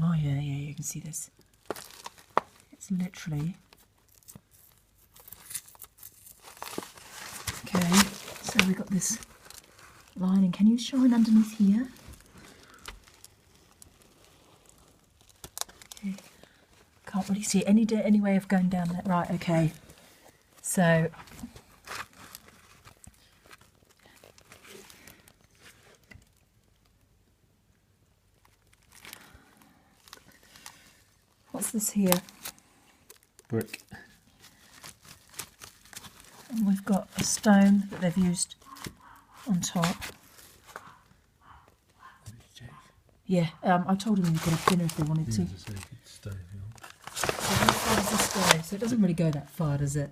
Oh yeah, you can see this. It's literally... Okay, so we've got this lining. Can you shine underneath here? Okay. Can't really see any way of going down that. Right, okay. So what's this here? Brick. And we've got a stone that they've used on top. Yeah, I told them you could have dinner if they wanted to. So how far does this go? So it doesn't really go that far, does it?